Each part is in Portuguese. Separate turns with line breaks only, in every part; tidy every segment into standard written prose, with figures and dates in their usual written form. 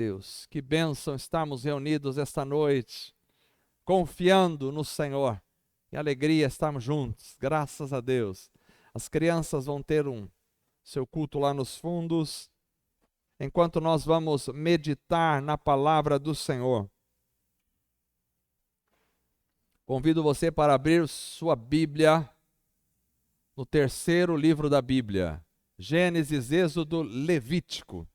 Deus, que bênção estarmos reunidos esta noite, confiando no Senhor. Que alegria estarmos juntos, graças a Deus. As crianças vão ter seu culto lá nos fundos, enquanto nós vamos meditar na palavra do Senhor. Convido você para abrir sua Bíblia no terceiro livro da Bíblia, Gênesis, Êxodo, Levítico.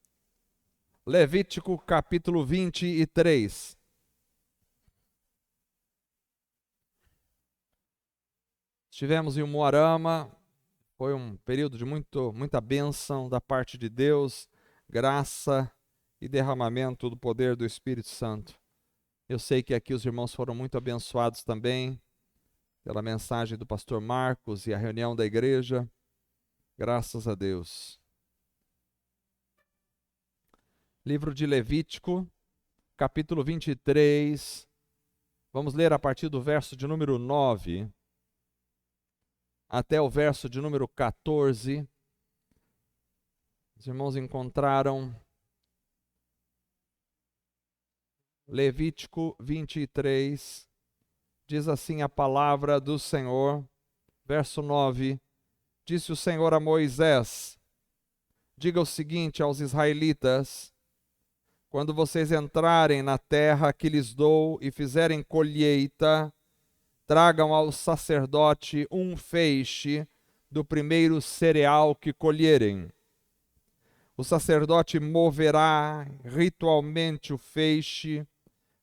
Levítico capítulo 23. Estivemos em Umuarama, foi um período de muita bênção da parte de Deus, graça e derramamento do poder do Espírito Santo. Eu sei que aqui os irmãos foram muito abençoados também pela mensagem do pastor Marcos e a reunião da igreja. Graças a Deus. Livro de Levítico, capítulo 23. Vamos ler a partir do verso de número 9 até o verso de número 14. Os irmãos encontraram Levítico 23. Diz assim a palavra do Senhor, verso 9. Disse o Senhor a Moisés: diga o seguinte aos israelitas: quando vocês entrarem na terra que lhes dou e fizerem colheita, tragam ao sacerdote um feixe do primeiro cereal que colherem. O sacerdote moverá ritualmente o feixe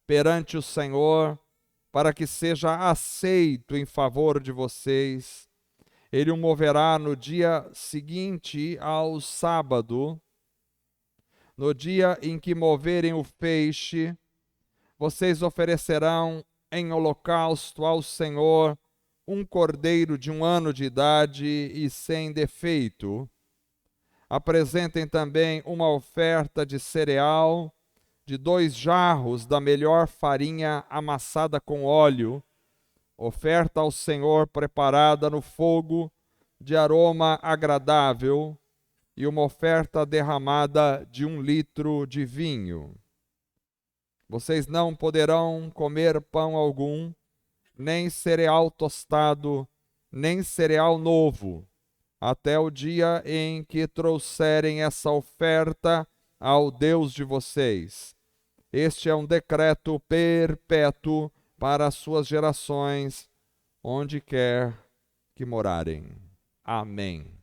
perante o Senhor, para que seja aceito em favor de vocês. Ele o moverá no dia seguinte ao sábado. No dia em que moverem o feixe, vocês oferecerão em holocausto ao Senhor um cordeiro de 1 ano de idade e sem defeito. Apresentem também uma oferta de cereal de 2 jarros da melhor farinha amassada com óleo, oferta ao Senhor preparada no fogo de aroma agradável, e uma oferta derramada de 1 litro de vinho. Vocês não poderão comer pão algum, nem cereal tostado, nem cereal novo, até o dia em que trouxerem essa oferta ao Deus de vocês. Este é um decreto perpétuo para as suas gerações, onde quer que morarem. Amém.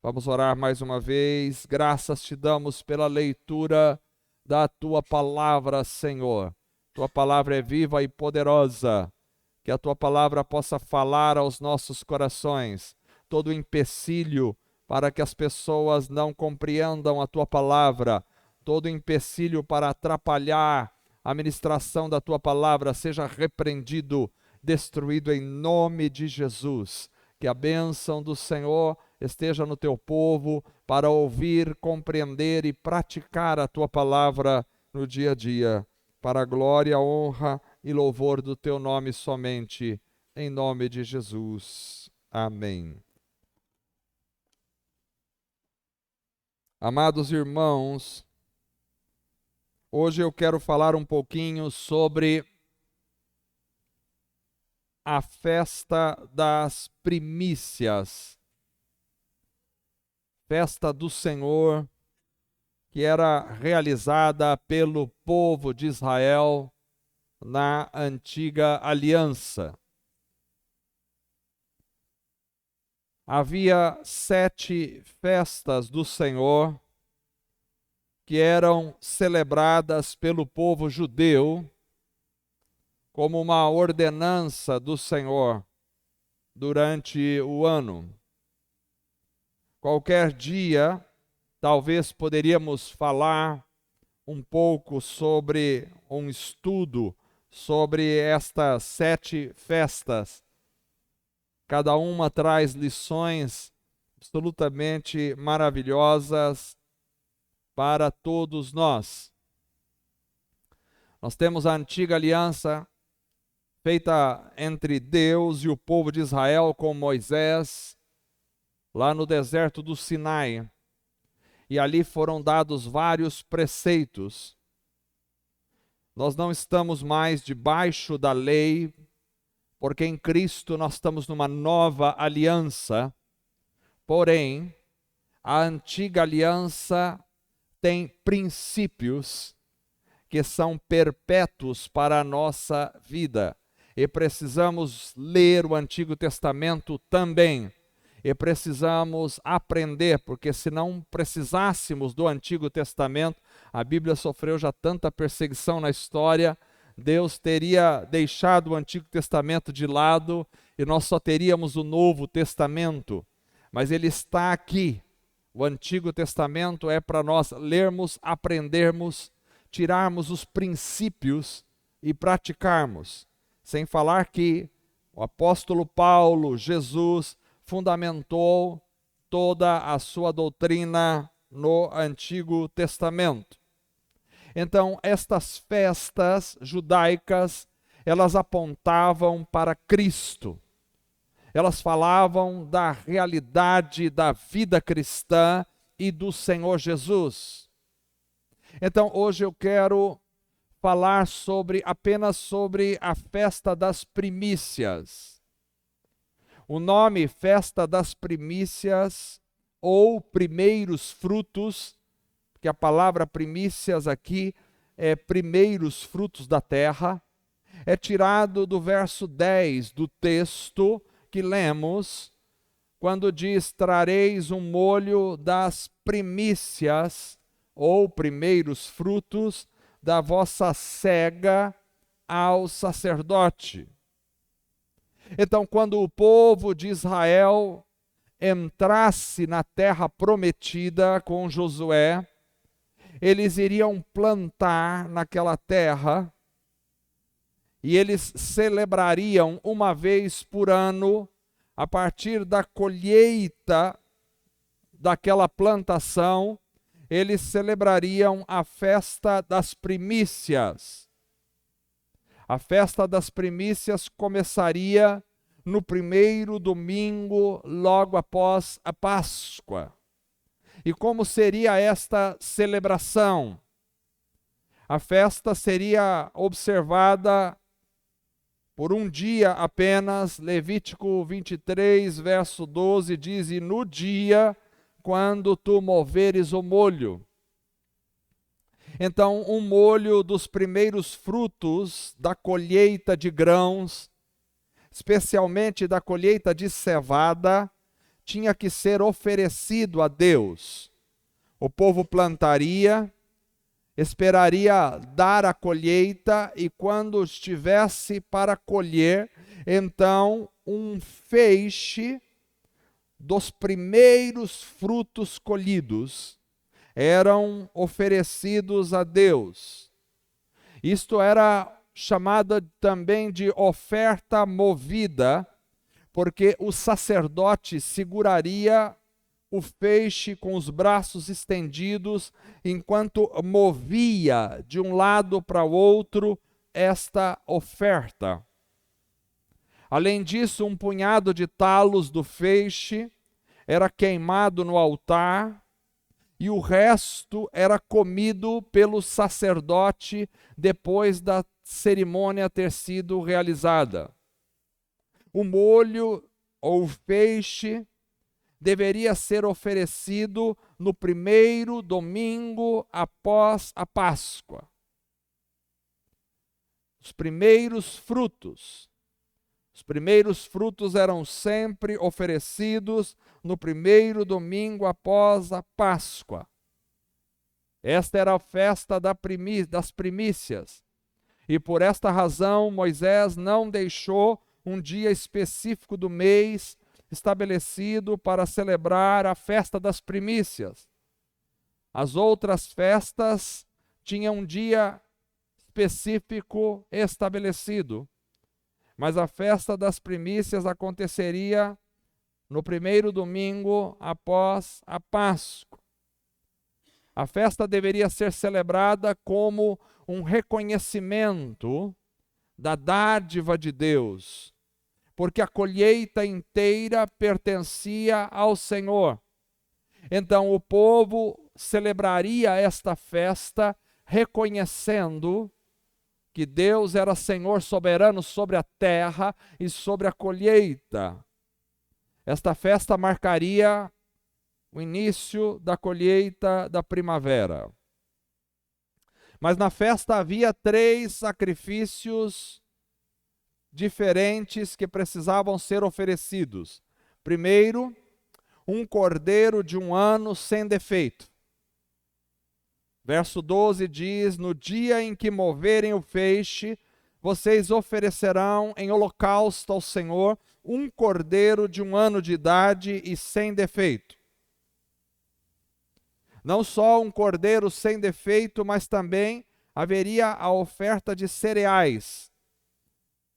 Vamos orar mais uma vez. Graças te damos pela leitura da tua palavra, Senhor. Tua palavra é viva e poderosa. Que a tua palavra possa falar aos nossos corações. Todo empecilho para que as pessoas não compreendam a tua palavra, todo empecilho para atrapalhar a ministração da tua palavra, seja repreendido, destruído em nome de Jesus. Que a bênção do Senhor esteja no teu povo para ouvir, compreender e praticar a tua palavra no dia a dia, para a glória, honra e louvor do teu nome somente, em nome de Jesus. Amém. Amados irmãos, hoje eu quero falar um pouquinho sobre a festa das primícias, festa do Senhor, que era realizada pelo povo de Israel na antiga aliança. Havia 7 festas do Senhor que eram celebradas pelo povo judeu como uma ordenança do Senhor durante o ano. Qualquer dia, talvez poderíamos falar um pouco sobre um estudo sobre estas 7 festas. Cada uma traz lições absolutamente maravilhosas para todos nós. Nós temos a antiga aliança feita entre Deus e o povo de Israel com Moisés, lá no deserto do Sinai. E ali foram dados vários preceitos Nós não estamos mais debaixo da lei, porque em Cristo nós estamos numa nova aliança. Porém, a antiga aliança tem princípios que são perpétuos para a nossa vida. E precisamos ler o Antigo Testamento também. E precisamos aprender, porque se não precisássemos do Antigo Testamento, a Bíblia sofreu já tanta perseguição na história, Deus teria deixado o Antigo Testamento de lado e nós só teríamos o Novo Testamento. Mas ele está aqui. O Antigo Testamento é para nós lermos, aprendermos, tirarmos os princípios e praticarmos. Sem falar que o apóstolo Paulo, Jesus, fundamentou toda a sua doutrina no Antigo Testamento. Então, estas festas judaicas, elas apontavam para Cristo. Elas falavam da realidade da vida cristã e do Senhor Jesus. Então, hoje eu quero falar apenas sobre a festa das primícias. O nome Festa das Primícias ou primeiros frutos, que a palavra primícias aqui é primeiros frutos da terra, é tirado do verso 10 do texto que lemos, quando diz: trareis um molho das primícias ou primeiros frutos da vossa cega ao sacerdote. Então, quando o povo de Israel entrasse na terra prometida com Josué, eles iriam plantar naquela terra e eles celebrariam uma vez por ano, a partir da colheita daquela plantação, eles celebrariam a festa das primícias. A festa das primícias começaria no primeiro domingo, logo após a Páscoa. E como seria esta celebração? A festa seria observada por um dia apenas. Levítico 23, verso 12 diz: e no dia quando tu moveres o molho. Então, um molho dos primeiros frutos da colheita de grãos, especialmente da colheita de cevada, tinha que ser oferecido a Deus. O povo plantaria, esperaria dar a colheita, e quando estivesse para colher, então um feixe dos primeiros frutos colhidos eram oferecidos a Deus. Isto era chamada também de oferta movida, porque o sacerdote seguraria o feixe com os braços estendidos, enquanto movia de um lado para o outro esta oferta. Além disso, um punhado de talos do feixe era queimado no altar, e o resto era comido pelo sacerdote depois da cerimônia ter sido realizada. O molho ou o feixe deveria ser oferecido no primeiro domingo após a Páscoa. Os primeiros frutos eram sempre oferecidos no primeiro domingo após a Páscoa. Esta era a festa das primícias. E por esta razão Moisés não deixou um dia específico do mês estabelecido para celebrar a festa das primícias. As outras festas tinham um dia específico estabelecido, mas a festa das primícias aconteceria no primeiro domingo após a Páscoa. A festa deveria ser celebrada como um reconhecimento da dádiva de Deus, porque a colheita inteira pertencia ao Senhor. Então o povo celebraria esta festa reconhecendo que Deus era Senhor soberano sobre a terra e sobre a colheita. Esta festa marcaria o início da colheita da primavera. Mas na festa havia 3 sacrifícios diferentes que precisavam ser oferecidos. Primeiro, um cordeiro de 1 ano sem defeito. Verso 12 diz: no dia em que moverem o feixe, vocês oferecerão em holocausto ao Senhor um cordeiro de 1 ano de idade e sem defeito. Não só um cordeiro sem defeito, mas também haveria a oferta de cereais,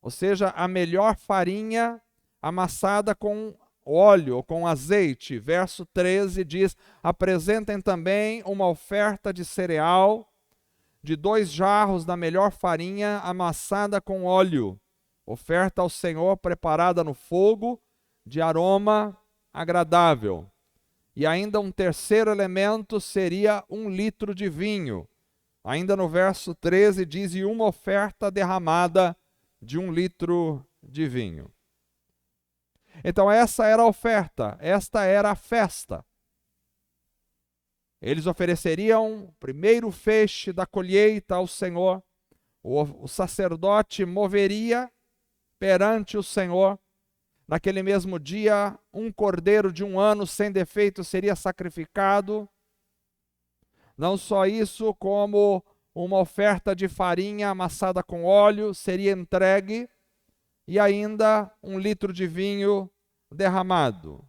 ou seja, a melhor farinha amassada com óleo, com azeite. Verso 13 diz: apresentem também uma oferta de cereal de 2 jarros da melhor farinha amassada com óleo, oferta ao Senhor preparada no fogo, de aroma agradável. E ainda um terceiro elemento seria 1 litro de vinho. Ainda no verso 13 diz: e uma oferta derramada de 1 litro de vinho. Então essa era a oferta, esta era a festa. Eles ofereceriam o primeiro feixe da colheita ao Senhor. O sacerdote moveria perante o Senhor. Naquele mesmo dia, um cordeiro de 1 ano sem defeito seria sacrificado. Não só isso, como uma oferta de farinha amassada com óleo seria entregue, e ainda 1 litro de vinho derramado.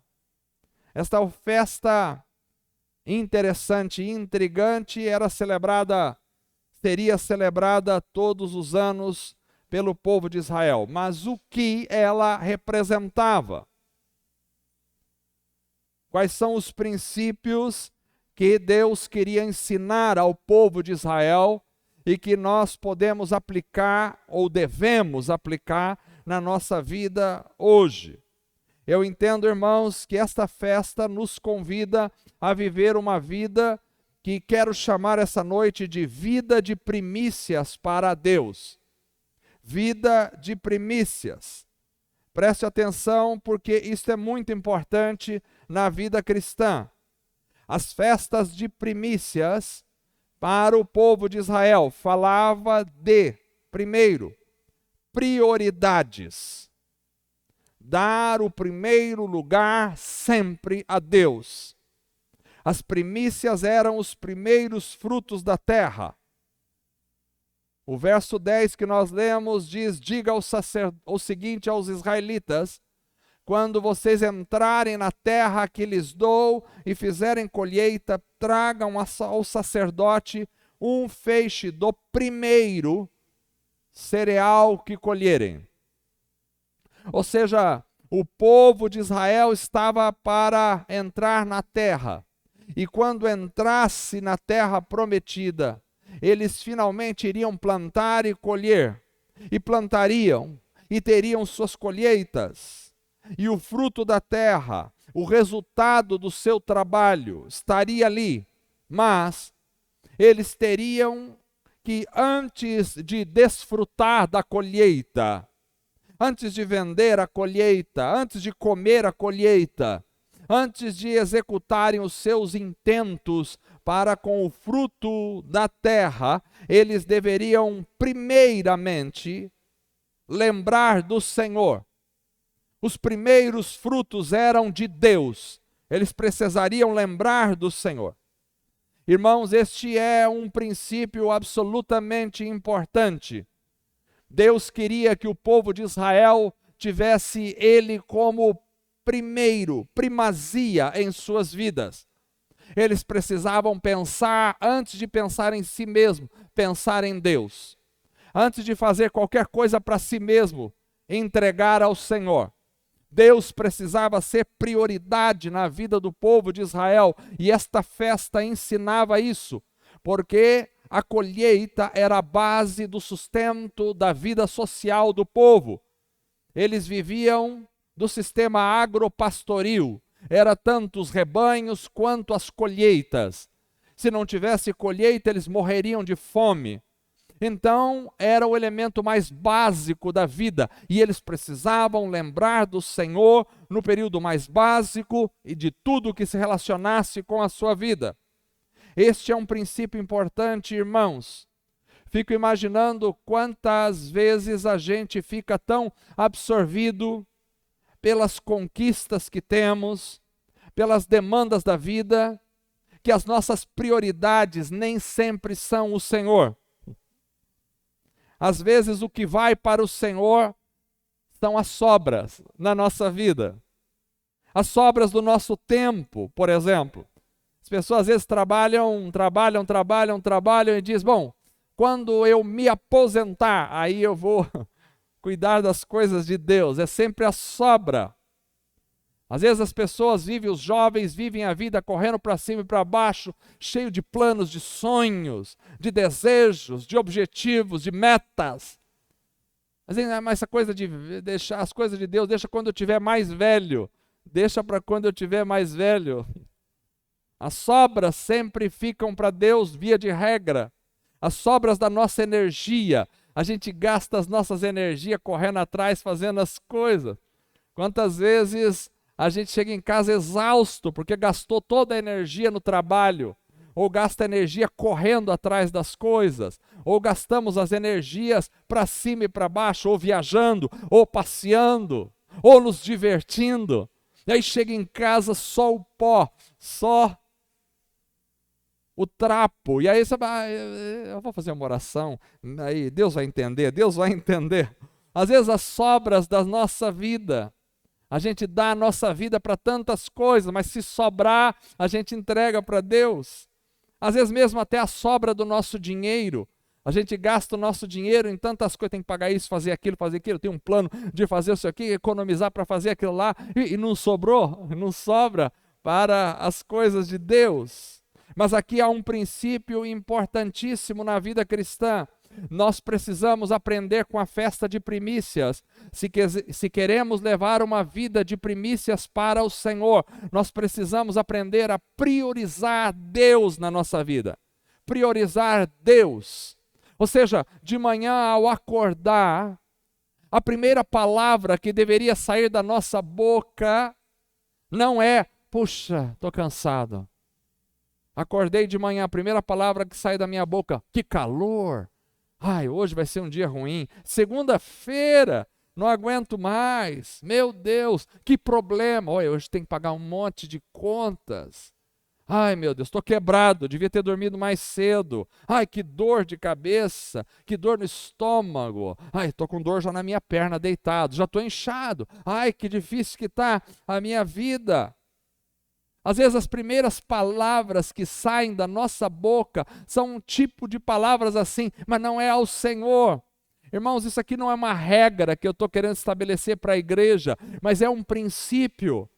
Esta festa interessante e intrigante seria celebrada todos os anos pelo povo de Israel. Mas o que ela representava? Quais são os princípios que Deus queria ensinar ao povo de Israel e que nós podemos aplicar ou devemos aplicar na nossa vida hoje? Eu entendo, irmãos, que esta festa nos convida a viver uma vida que quero chamar essa noite de vida de primícias para Deus. Vida de primícias. Preste atenção, porque isso é muito importante na vida cristã. As festas de primícias para o povo de Israel falava de, primeiro, prioridades. Dar o primeiro lugar sempre a Deus. As primícias eram os primeiros frutos da terra. O verso 10 que nós lemos diz: diga o seguinte aos israelitas: quando vocês entrarem na terra que lhes dou e fizerem colheita, tragam ao sacerdote um feixe do primeiro cereal que colherem. Ou seja, o povo de Israel estava para entrar na terra. E quando entrasse na terra prometida, eles finalmente iriam plantar e colher. E plantariam e teriam suas colheitas. E o fruto da terra, o resultado do seu trabalho, estaria ali. Mas eles teriam que, antes de desfrutar da colheita, antes de vender a colheita, antes de comer a colheita, antes de executarem os seus intentos para com o fruto da terra, eles deveriam primeiramente lembrar do Senhor. Os primeiros frutos eram de Deus. Eles precisariam lembrar do Senhor. Irmãos, este é um princípio absolutamente importante. Deus queria que o povo de Israel tivesse Ele como primazia em suas vidas. Eles precisavam pensar, antes de pensar em si mesmo, pensar em Deus. Antes de fazer qualquer coisa para si mesmo, entregar ao Senhor. Deus precisava ser prioridade na vida do povo de Israel, e esta festa ensinava isso, porque a colheita era a base do sustento da vida social do povo. Eles viviam do sistema agropastoril. Era tanto os rebanhos quanto as colheitas. Se não tivesse colheita, eles morreriam de fome. Então, era o elemento mais básico da vida, e eles precisavam lembrar do Senhor no período mais básico e de tudo que se relacionasse com a sua vida. Este é um princípio importante, irmãos. Fico imaginando quantas vezes a gente fica tão absorvido pelas conquistas que temos, pelas demandas da vida, que as nossas prioridades nem sempre são o Senhor. Às vezes o que vai para o Senhor são as sobras na nossa vida. As sobras do nosso tempo, por exemplo. As pessoas às vezes trabalham e dizem, bom, quando eu me aposentar, aí eu vou cuidar das coisas de Deus. É sempre a sobra. Às vezes as pessoas vivem, os jovens vivem a vida correndo para cima e para baixo, cheio de planos, de sonhos, de desejos, de objetivos, de metas. Mas essa coisa de deixar as coisas de Deus, deixa quando eu tiver mais velho. Deixa para quando eu tiver mais velho. As sobras sempre ficam para Deus, via de regra. As sobras da nossa energia. A gente gasta as nossas energias correndo atrás, fazendo as coisas. Quantas vezes a gente chega em casa exausto, porque gastou toda a energia no trabalho, ou gasta energia correndo atrás das coisas, ou gastamos as energias para cima e para baixo, ou viajando, ou passeando, ou nos divertindo. E aí chega em casa só o pó, só o trapo. E aí você vai, eu vou fazer uma oração, aí Deus vai entender, Deus vai entender. Às vezes as sobras da nossa vida, a gente dá a nossa vida para tantas coisas, mas se sobrar, a gente entrega para Deus. Às vezes mesmo até a sobra do nosso dinheiro, a gente gasta o nosso dinheiro em tantas coisas, tem que pagar isso, fazer aquilo, tem um plano de fazer isso aqui, economizar para fazer aquilo lá, e não sobrou, não sobra para as coisas de Deus. Mas aqui há um princípio importantíssimo na vida cristã. Nós precisamos aprender com a festa de primícias. Se queremos levar uma vida de primícias para o Senhor, nós precisamos aprender a priorizar Deus na nossa vida. Priorizar Deus. Ou seja, de manhã ao acordar, a primeira palavra que deveria sair da nossa boca não é, puxa, estou cansado. Acordei de manhã, a primeira palavra que sai da minha boca, que calor. Ai, hoje vai ser um dia ruim. Segunda-feira, não aguento mais. Meu Deus, que problema. Olha, hoje tem que pagar um monte de contas. Ai, meu Deus, estou quebrado, devia ter dormido mais cedo. Ai, que dor de cabeça, que dor no estômago. Ai, estou com dor já na minha perna, deitado, já estou inchado. Ai, que difícil que está a minha vida. Às vezes as primeiras palavras que saem da nossa boca são um tipo de palavras assim, mas não é ao Senhor. Irmãos, isso aqui não é uma regra que eu estou querendo estabelecer para a igreja, mas é um princípio.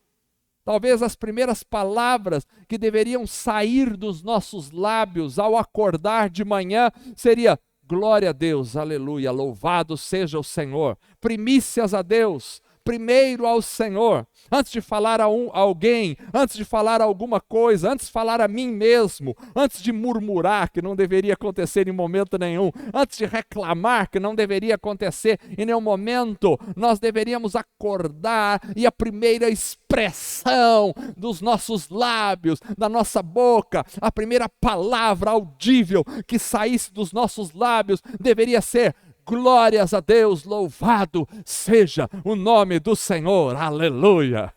Talvez as primeiras palavras que deveriam sair dos nossos lábios ao acordar de manhã seria glória a Deus, aleluia, louvado seja o Senhor, primícias a Deus, primeiro ao Senhor. Antes de falar a alguém, antes de falar alguma coisa, antes de falar a mim mesmo, antes de murmurar, que não deveria acontecer em momento nenhum, antes de reclamar, que não deveria acontecer em nenhum momento, nós deveríamos acordar e a primeira expressão dos nossos lábios, da nossa boca, a primeira palavra audível que saísse dos nossos lábios deveria ser glórias a Deus, louvado seja o nome do Senhor, aleluia.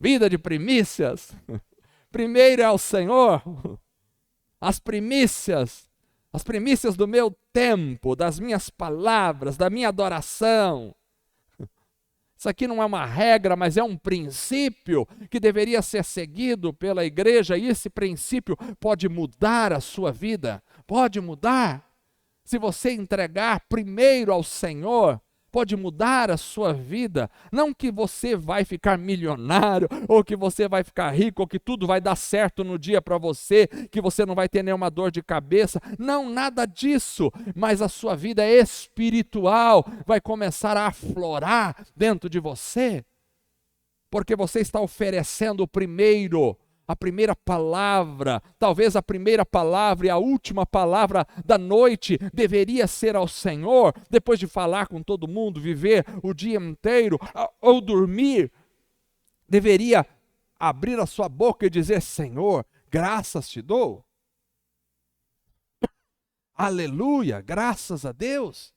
Vida de primícias, primeiro é ao Senhor. As primícias do meu tempo, das minhas palavras, da minha adoração. Isso aqui não é uma regra, mas é um princípio que deveria ser seguido pela igreja, e esse princípio pode mudar a sua vida, pode mudar. Se você entregar primeiro ao Senhor, pode mudar a sua vida. Não que você vai ficar milionário, ou que você vai ficar rico, ou que tudo vai dar certo no dia para você, que você não vai ter nenhuma dor de cabeça. Não, nada disso. Mas a sua vida espiritual vai começar a aflorar dentro de você, porque você está oferecendo primeiro A primeira palavra, talvez a primeira palavra e a última palavra da noite deveria ser ao Senhor, depois de falar com todo mundo, viver o dia inteiro, ou dormir, deveria abrir a sua boca e dizer: Senhor, graças te dou. Aleluia, graças a Deus.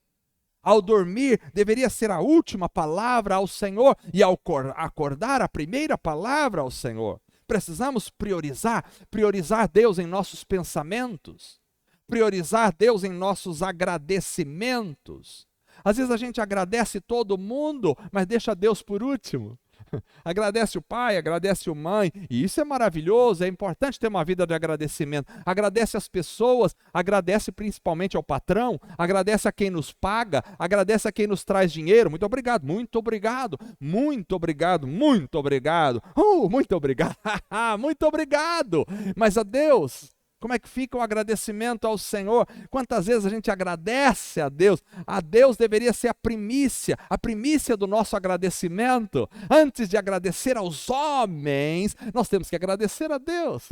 Ao dormir, deveria ser a última palavra ao Senhor, e ao acordar, a primeira palavra ao Senhor. Precisamos priorizar Deus em nossos pensamentos, priorizar Deus em nossos agradecimentos. Às vezes a gente agradece todo mundo, mas deixa Deus por último. Agradece o pai, agradece a mãe, e isso é maravilhoso, é importante ter uma vida de agradecimento. Agradece as pessoas, agradece principalmente ao patrão, agradece a quem nos paga, agradece a quem nos traz dinheiro. Muito obrigado, muito obrigado, muito obrigado, muito obrigado, muito obrigado, muito obrigado. Mas a Deus, como é que fica o agradecimento ao Senhor? Quantas vezes a gente agradece a Deus? A Deus deveria ser a primícia do nosso agradecimento. Antes de agradecer aos homens, nós temos que agradecer a Deus.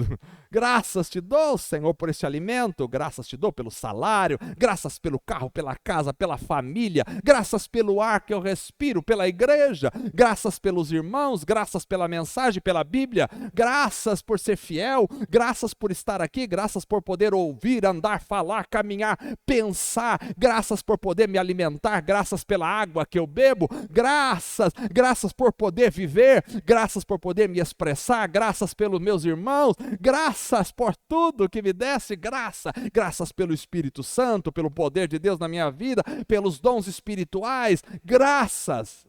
Graças te dou, Senhor, por este alimento, graças te dou pelo salário, graças pelo carro, pela casa, pela família, graças pelo ar que eu respiro, pela igreja, graças pelos irmãos, graças pela mensagem, pela Bíblia, graças por ser fiel, graças por estar aqui, graças por poder ouvir, andar, falar, caminhar, pensar, graças por poder me alimentar, graças pela água que eu bebo, graças por poder viver, graças por poder me expressar, graças pelos meus irmãos, graças por tudo que me desse, graças pelo Espírito Santo, pelo poder de Deus na minha vida, pelos dons espirituais, graças.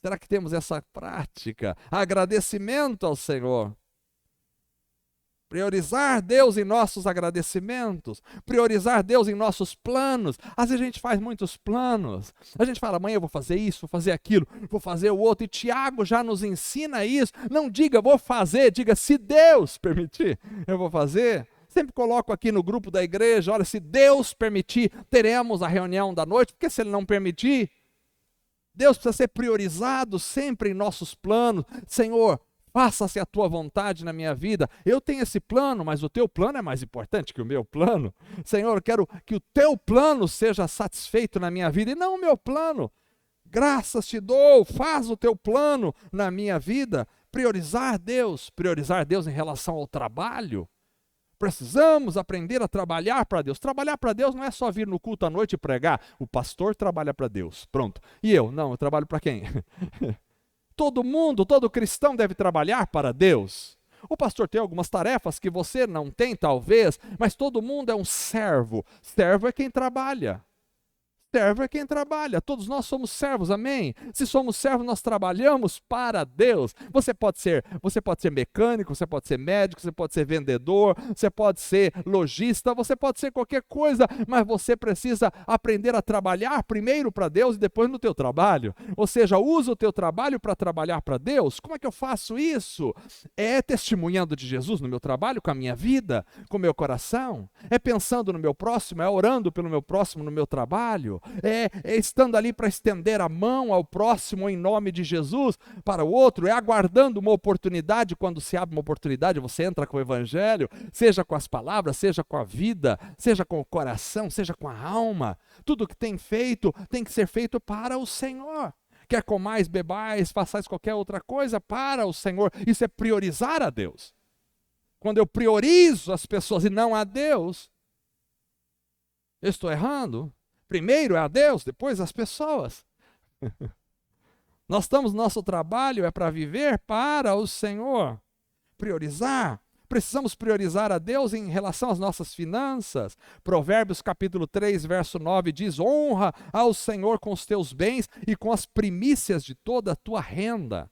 Será que temos essa prática? Agradecimento ao Senhor. Priorizar Deus em nossos agradecimentos, priorizar Deus em nossos planos. Às vezes a gente faz muitos planos, a gente fala: amanhã eu vou fazer isso, vou fazer aquilo, vou fazer o outro, e Tiago já nos ensina isso. Não diga vou fazer, diga se Deus permitir, eu vou fazer. Sempre coloco aqui no grupo da igreja: olha, se Deus permitir, teremos a reunião da noite, porque se Ele não permitir, Deus precisa ser priorizado sempre em nossos planos. Senhor, faça-se a tua vontade na minha vida. Eu tenho esse plano, mas o teu plano é mais importante que o meu plano. Senhor, eu quero que o teu plano seja satisfeito na minha vida e não o meu plano. Graças te dou, faz o teu plano na minha vida. Priorizar Deus em relação ao trabalho. Precisamos aprender a trabalhar para Deus. Trabalhar para Deus não é só vir no culto à noite e pregar. O pastor trabalha para Deus, pronto. E eu? Não, eu trabalho para quem? Todo mundo, todo cristão deve trabalhar para Deus. O pastor tem algumas tarefas que você não tem, talvez, mas todo mundo é um servo. Servo é quem trabalha. Servo é quem trabalha, todos nós somos servos, amém? Se somos servos, nós trabalhamos para Deus. Você pode ser mecânico, você pode ser médico, você pode ser vendedor, você pode ser lojista, você pode ser qualquer coisa, mas você precisa aprender a trabalhar primeiro para Deus e depois no teu trabalho. Ou seja, usa o teu trabalho para trabalhar para Deus. Como é que eu faço isso? É testemunhando de Jesus no meu trabalho, com a minha vida, com o meu coração. É pensando no meu próximo, é orando pelo meu próximo no meu trabalho. É estando ali para estender a mão ao próximo em nome de Jesus para o outro, é aguardando uma oportunidade. Quando se abre uma oportunidade, você entra com o evangelho, seja com as palavras, seja com a vida, seja com o coração, seja com a alma. Tudo que tem feito, tem que ser feito para o Senhor. Quer comais, bebais, façais qualquer outra coisa para o Senhor. Isso é priorizar a Deus. Quando eu priorizo as pessoas e não a Deus, eu estou errando. Primeiro é a Deus, depois as pessoas. Nós estamos, nosso trabalho é para viver para o Senhor. Priorizar. Precisamos priorizar a Deus em relação às nossas finanças. Provérbios capítulo 3, verso 9 diz: honra ao Senhor com os teus bens e com as primícias de toda a tua renda.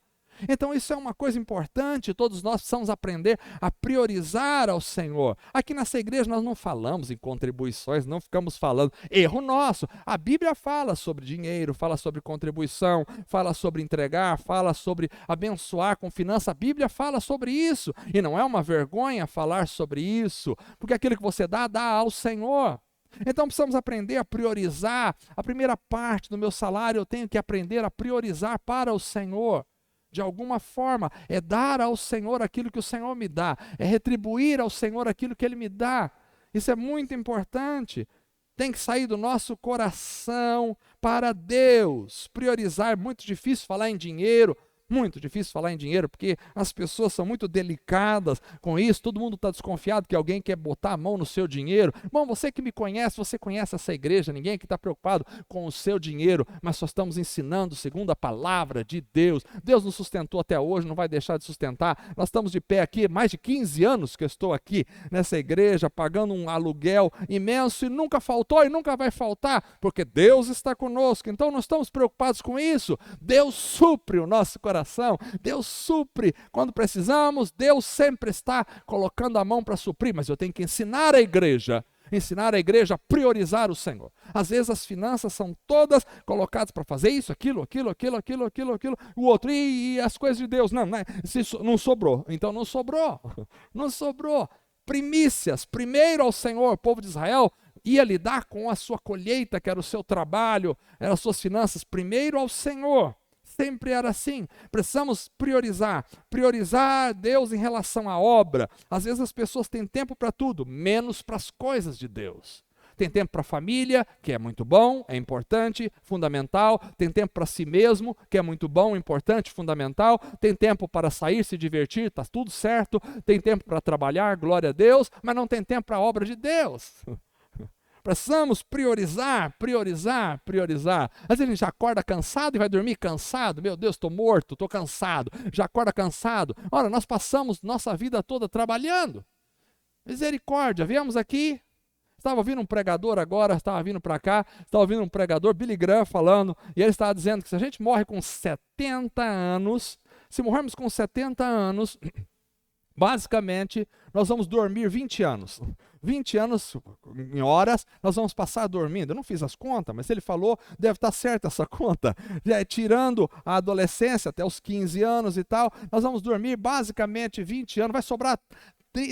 Então isso é uma coisa importante, todos nós precisamos aprender a priorizar ao Senhor. Aqui nessa igreja nós não falamos em contribuições, não ficamos falando, erro nosso. A Bíblia fala sobre dinheiro, fala sobre contribuição, fala sobre entregar, fala sobre abençoar com finança. A Bíblia fala sobre isso, e não é uma vergonha falar sobre isso, porque aquilo que você dá, dá ao Senhor. Então precisamos aprender a priorizar. A primeira parte do meu salário eu tenho que aprender a priorizar para o Senhor. de alguma forma, é dar ao Senhor aquilo que o Senhor me dá, é retribuir ao Senhor aquilo que Ele me dá. Isso é muito importante. Tem que sair do nosso coração para Deus. Priorizar, é muito difícil falar em dinheiro, muito difícil falar em dinheiro, porque as pessoas são muito delicadas com isso, todo mundo está desconfiado que alguém quer botar a mão no seu dinheiro. Bom, você que me conhece, você conhece essa igreja, ninguém aqui está preocupado com o seu dinheiro, mas só estamos ensinando segundo a palavra de Deus. Deus nos sustentou até hoje, não vai deixar de sustentar. Nós estamos de pé aqui, mais de 15 anos que eu estou aqui nessa igreja, pagando um aluguel imenso e nunca faltou e nunca vai faltar, porque Deus está conosco, então não estamos preocupados com isso. Deus supre o nosso coração. Deus supre quando precisamos, Deus sempre está colocando a mão para suprir, mas eu tenho que ensinar a igreja a priorizar o Senhor. Às vezes as finanças são todas colocadas para fazer isso, aquilo, o outro, e as coisas de Deus, não sobrou, então não sobrou. Primícias, primeiro ao Senhor. O povo de Israel ia lidar com a sua colheita, que era o seu trabalho, eram as suas finanças, primeiro ao Senhor. Sempre era assim. Precisamos priorizar Deus em relação à obra. Às vezes as pessoas têm tempo para tudo, menos para as coisas de Deus. Tem tempo para a família, que é muito bom, é importante, fundamental. Tem tempo para si mesmo, que é muito bom, importante, fundamental. Tem tempo para sair, se divertir, está tudo certo. Tem tempo para trabalhar, glória a Deus, mas não tem tempo para a obra de Deus. Precisamos priorizar. Às vezes a gente já acorda cansado e vai dormir cansado. Meu Deus, estou morto, estou cansado. Já acorda cansado. Ora, nós passamos nossa vida toda trabalhando. Misericórdia, viemos aqui. Estava ouvindo um pregador agora, estava vindo para cá, estava ouvindo um pregador, Billy Graham, falando, e ele estava dizendo que se a gente morre com 70 anos, se morrermos com 70 anos, basicamente, nós vamos dormir 20 anos. 20 anos em horas, nós vamos passar dormindo. Eu não fiz as contas, mas ele falou, deve estar certa essa conta. Tirando a adolescência até os 15 anos e tal, nós vamos dormir basicamente 20 anos, vai sobrar.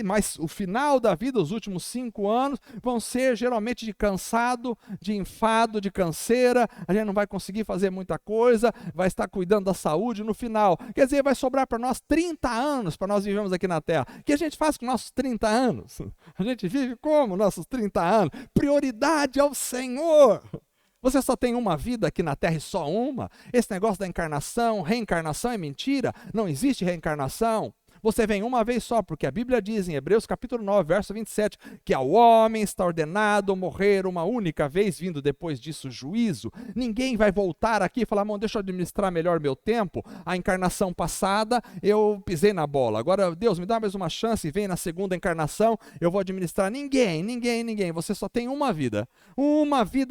Mas o final da vida, os últimos 5 anos, vão ser geralmente de cansado, de enfado, de canseira. A gente não vai conseguir fazer muita coisa, vai estar cuidando da saúde no final. Quer dizer, vai sobrar para nós 30 anos para nós vivemos aqui na Terra. O que a gente faz com nossos 30 anos? A gente vive como nossos 30 anos? Prioridade ao Senhor. Você só tem uma vida aqui na Terra e só uma? Esse negócio da encarnação, reencarnação é mentira. Não existe reencarnação. Você vem uma vez só, porque a Bíblia diz em Hebreus capítulo 9, verso 27, que ao homem está ordenado morrer uma única vez, vindo depois disso juízo. Ninguém vai voltar aqui e falar, deixa eu administrar melhor meu tempo. A encarnação passada, eu pisei na bola. Agora, Deus, me dá mais uma chance e vem na segunda encarnação, eu vou administrar. Ninguém. Você só tem uma vida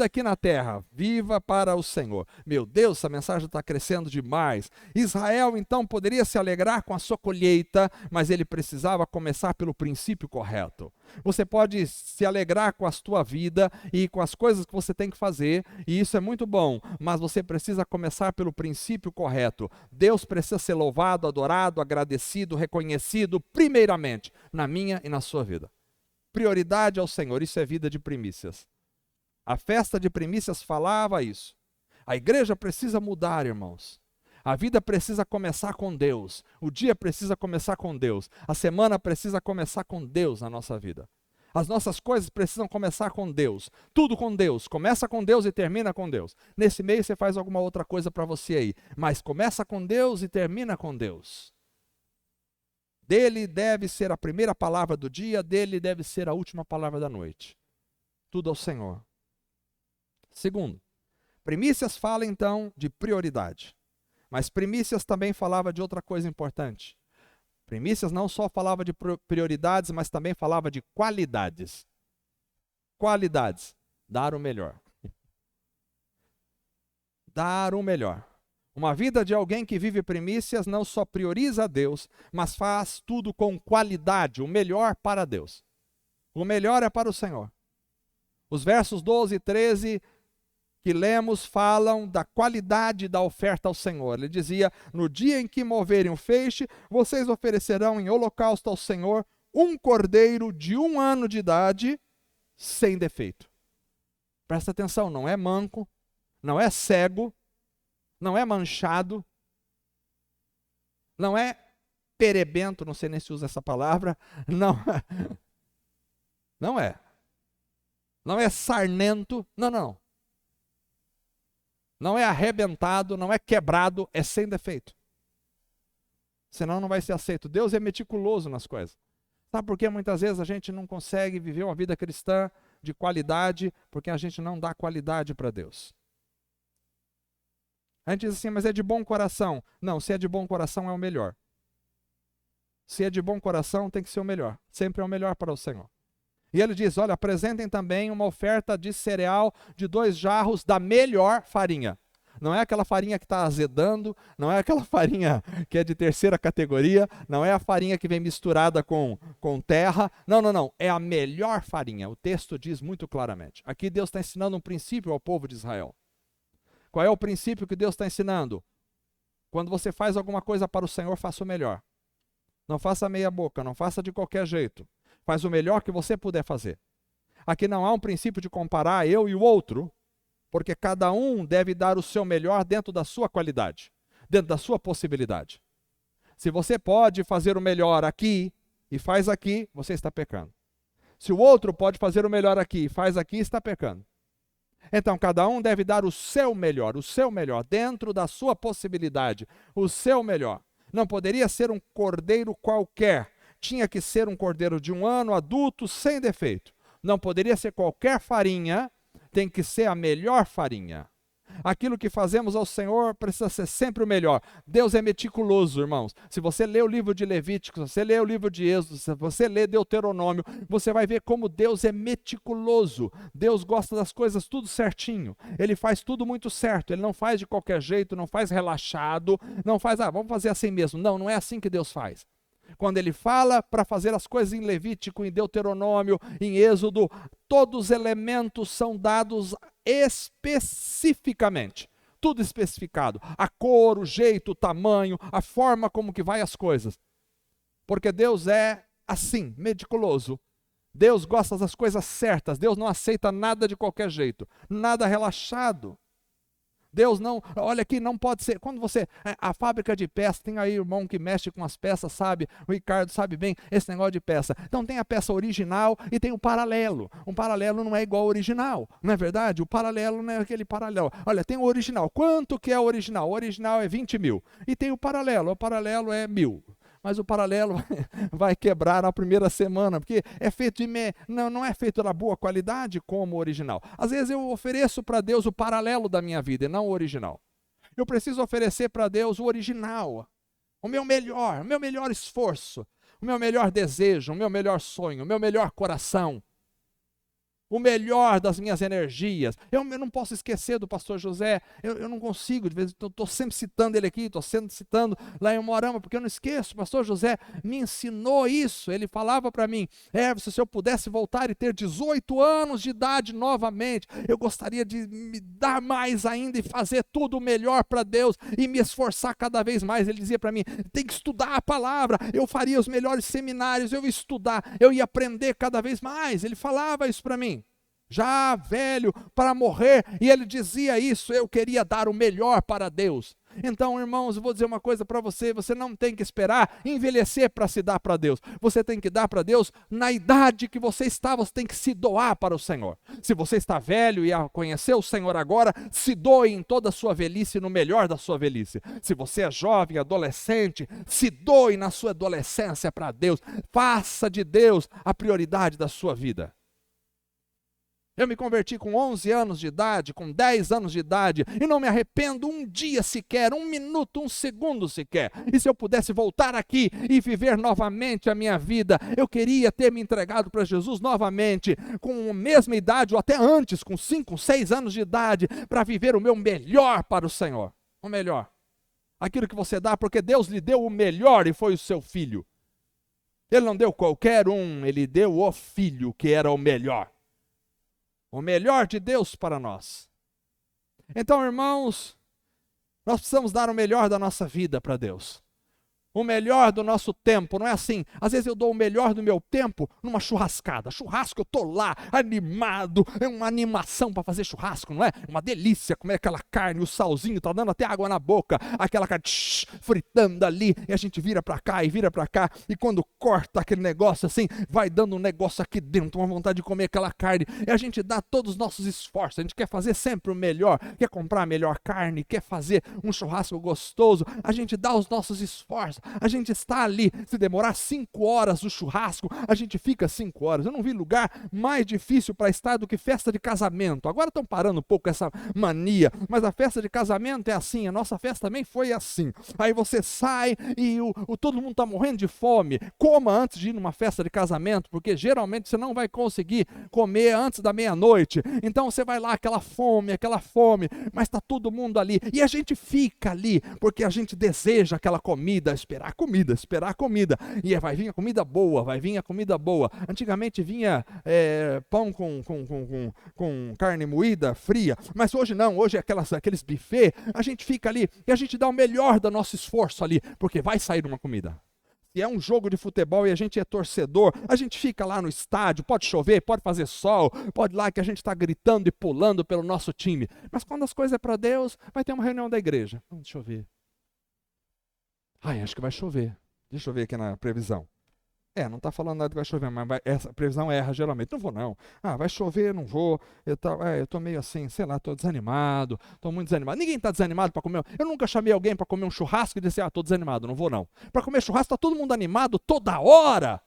aqui na terra. Viva para o Senhor. Meu Deus, essa mensagem está crescendo demais. Israel, então, poderia se alegrar com a sua colheita, mas ele precisava começar pelo princípio correto. Você pode se alegrar com a sua vida e com as coisas que você tem que fazer, e isso é muito bom, mas você precisa começar pelo princípio correto. Deus precisa ser louvado, adorado, agradecido, reconhecido, primeiramente, na minha e na sua vida. Prioridade ao Senhor, isso é vida de primícias. A festa de primícias falava isso. A igreja precisa mudar, irmãos. A vida precisa começar com Deus. O dia precisa começar com Deus. A semana precisa começar com Deus na nossa vida. As nossas coisas precisam começar com Deus. Tudo com Deus. Começa com Deus e termina com Deus. Nesse meio você faz alguma outra coisa para você aí. Mas começa com Deus e termina com Deus. Dele deve ser a primeira palavra do dia, dele deve ser a última palavra da noite. Tudo ao Senhor. Segundo, primícias fala então de prioridade. Mas primícias também falava de outra coisa importante. Primícias não só falava de prioridades, mas também falava de qualidades. Qualidades. Dar o melhor. Dar o melhor. Uma vida de alguém que vive primícias não só prioriza a Deus, mas faz tudo com qualidade, o melhor para Deus. O melhor é para o Senhor. Os versos 12 e 13 que lemos falam da qualidade da oferta ao Senhor. Ele dizia, no dia em que moverem o feixe, vocês oferecerão em holocausto ao Senhor um cordeiro de 1 ano de idade, sem defeito. Presta atenção, não é manco, não é cego, não é manchado. Não é perebento, não sei nem se usa essa palavra. Não, não é. Não é sarnento. Não, não. Não é arrebentado, não é quebrado, é sem defeito. Senão não vai ser aceito. Deus é meticuloso nas coisas. Sabe por que muitas vezes a gente não consegue viver uma vida cristã de qualidade? Porque a gente não dá qualidade para Deus. A gente diz assim, mas é de bom coração. Não, se é de bom coração é o melhor. Se é de bom coração tem que ser o melhor. Sempre é o melhor para o Senhor. E ele diz, olha, apresentem também uma oferta de cereal de 2 jarros da melhor farinha. Não é aquela farinha que está azedando, não é aquela farinha que é de terceira categoria, não é a farinha que vem misturada com terra. Não, não, não. É a melhor farinha. O texto diz muito claramente. Aqui Deus está ensinando um princípio ao povo de Israel. Qual é o princípio que Deus está ensinando? Quando você faz alguma coisa para o Senhor, faça o melhor. Não faça meia boca, não faça de qualquer jeito. Faz o melhor que você puder fazer. Aqui não há um princípio de comparar eu e o outro, porque cada um deve dar o seu melhor dentro da sua qualidade, dentro da sua possibilidade. Se você pode fazer o melhor aqui e faz aqui, você está pecando. Se o outro pode fazer o melhor aqui e faz aqui, está pecando. Então, cada um deve dar o seu melhor, dentro da sua possibilidade, o seu melhor. Não poderia ser um cordeiro qualquer. Tinha que ser um cordeiro de 1 ano, adulto, sem defeito. Não poderia ser qualquer farinha, tem que ser a melhor farinha. Aquilo que fazemos ao Senhor precisa ser sempre o melhor. Deus é meticuloso, irmãos. Se você lê o livro de Levítico, se você lê o livro de Êxodo, se você lê Deuteronômio, você vai ver como Deus é meticuloso. Deus gosta das coisas tudo certinho. Ele faz tudo muito certo. Ele não faz de qualquer jeito, não faz relaxado, não faz, vamos fazer assim mesmo. Não, não é assim que Deus faz. Quando ele fala para fazer as coisas em Levítico, em Deuteronômio, em Êxodo, todos os elementos são dados especificamente. Tudo especificado. A cor, o jeito, o tamanho, a forma como que vai as coisas. Porque Deus é assim, meticuloso. Deus gosta das coisas certas. Deus não aceita nada de qualquer jeito. Nada relaxado. Deus não, olha aqui, não pode ser, quando você, a fábrica de peças, tem aí irmão que mexe com as peças, sabe, o Ricardo sabe bem esse negócio de peça. Então tem a peça original e tem o paralelo. Um paralelo não é igual ao original, não é verdade? O paralelo não é aquele paralelo. Olha, tem o original, quanto que é o original? O original é 20 mil. E tem o paralelo é 1.000. Mas o paralelo vai quebrar na primeira semana, porque é feito de não é feito da boa qualidade como o original. Às vezes eu ofereço para Deus o paralelo da minha vida e não o original. Eu preciso oferecer para Deus o original, o meu melhor esforço, o meu melhor desejo, o meu melhor sonho, o meu melhor coração. O melhor das minhas energias. Eu não posso esquecer do pastor José, eu não consigo, de vez em quando estou sempre citando ele aqui, estou sempre citando lá em Moarama, porque eu não esqueço, o pastor José me ensinou isso, ele falava para mim, se eu pudesse voltar e ter 18 anos de idade novamente, eu gostaria de me dar mais ainda e fazer tudo melhor para Deus e me esforçar cada vez mais. Ele dizia para mim, tem que estudar a palavra, eu faria os melhores seminários, eu ia estudar, eu ia aprender cada vez mais. Ele falava isso para mim. Já velho para morrer, e ele dizia isso, eu queria dar o melhor para Deus. Então, irmãos, eu vou dizer uma coisa para você, você não tem que esperar envelhecer para se dar para Deus, você tem que dar para Deus na idade que você está, você tem que se doar para o Senhor. Se você está velho e a conhecer o Senhor agora, se doe em toda a sua velhice, no melhor da sua velhice. Se você é jovem, adolescente, se doe na sua adolescência para Deus, faça de Deus a prioridade da sua vida. Eu me converti com 11 anos de idade, com 10 anos de idade, e não me arrependo um dia sequer, 1 minuto, 1 segundo sequer. E se eu pudesse voltar aqui e viver novamente a minha vida, eu queria ter me entregado para Jesus novamente, com a mesma idade, ou até antes, com 5, 6 anos de idade, para viver o meu melhor para o Senhor. O melhor. Aquilo que você dá, porque Deus lhe deu o melhor e foi o seu filho. Ele não deu qualquer um, ele deu o filho que era o melhor. O melhor de Deus para nós. Então, irmãos, nós precisamos dar o melhor da nossa vida para Deus. O melhor do nosso tempo, não é assim? Às vezes eu dou o melhor do meu tempo numa churrascada. Churrasco, eu tô lá, animado, é uma animação para fazer churrasco, não é? Uma delícia comer aquela carne, o salzinho, tá dando até água na boca, aquela carne fritando ali, e a gente vira para cá e vira para cá, e quando corta aquele negócio assim, vai dando um negócio aqui dentro, uma vontade de comer aquela carne, e a gente dá todos os nossos esforços, a gente quer fazer sempre o melhor, quer comprar a melhor carne, quer fazer um churrasco gostoso, a gente dá os nossos esforços, a gente está ali, se demorar 5 horas o churrasco, a gente fica 5 horas. Eu não vi lugar mais difícil para estar do que festa de casamento. Agora estão parando um pouco essa mania, mas a festa de casamento é assim, a nossa festa também foi assim. Aí você sai e todo mundo está morrendo de fome. Coma antes de ir numa festa de casamento, porque geralmente você não vai conseguir comer antes da meia-noite. Então você vai lá, aquela fome, mas está todo mundo ali. E a gente fica ali, porque a gente deseja aquela comida, esperar a comida, e vai vir a comida boa, antigamente vinha pão com carne moída, fria, mas hoje não, hoje é aqueles buffet, a gente fica ali, e a gente dá o melhor do nosso esforço ali, porque vai sair uma comida. Se é um jogo de futebol e a gente é torcedor, a gente fica lá no estádio, pode chover, pode fazer sol, pode lá que a gente está gritando e pulando pelo nosso time, mas quando as coisas é para Deus, vai ter uma reunião da igreja, deixa eu ver. Acho que vai chover. Deixa eu ver aqui na previsão. Não está falando nada que vai chover, mas essa previsão erra geralmente. Não vou não. Vai chover, não vou. Eu estou meio assim, sei lá, estou desanimado, estou muito desanimado. Ninguém está desanimado para comer. Eu nunca chamei alguém para comer um churrasco e disse, estou desanimado, não vou não. Para comer churrasco está todo mundo animado toda hora.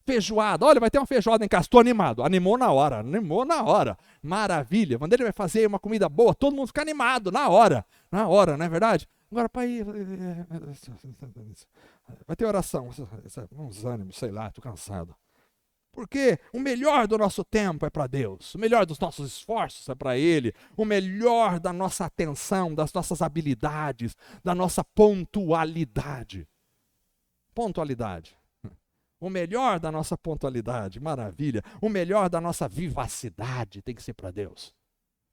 Feijoada, olha, vai ter uma feijoada em casa, estou animado. Animou na hora. Maravilha. Quando ele vai fazer uma comida boa, todo mundo fica animado na hora, não é verdade? Agora, pai, vai ter oração, uns ânimos, sei lá, estou cansado. Porque o melhor do nosso tempo é para Deus, o melhor dos nossos esforços é para Ele, o melhor da nossa atenção, das nossas habilidades, da nossa pontualidade. O melhor da nossa pontualidade, maravilha. O melhor da nossa vivacidade tem que ser para Deus.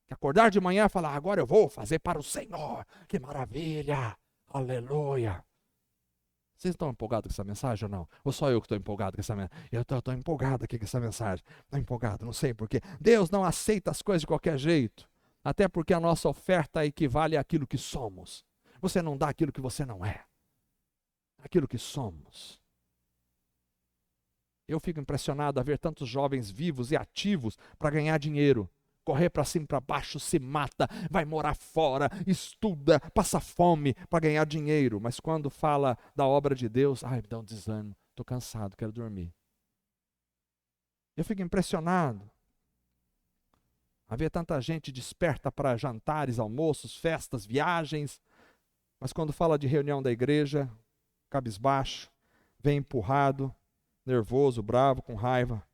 Acordar de manhã e falar, agora eu vou fazer para o Senhor. Que maravilha, aleluia. Vocês estão empolgados com essa mensagem ou não? Ou só eu que estou empolgado com essa mensagem? Eu estou empolgado aqui com essa mensagem. Estou empolgado, não sei porquê. Deus não aceita as coisas de qualquer jeito. Até porque a nossa oferta equivale àquilo que somos. Você não dá aquilo que você não é. Aquilo que somos. Eu fico impressionado a ver tantos jovens vivos e ativos para ganhar dinheiro. Correr para cima e para baixo, se mata, vai morar fora, estuda, passa fome para ganhar dinheiro. Mas quando fala da obra de Deus, me dá um desânimo, estou cansado, quero dormir. Eu fico impressionado a ver tanta gente desperta para jantares, almoços, festas, viagens, mas quando fala de reunião da igreja, cabisbaixo, vem empurrado, nervoso, bravo, com raiva.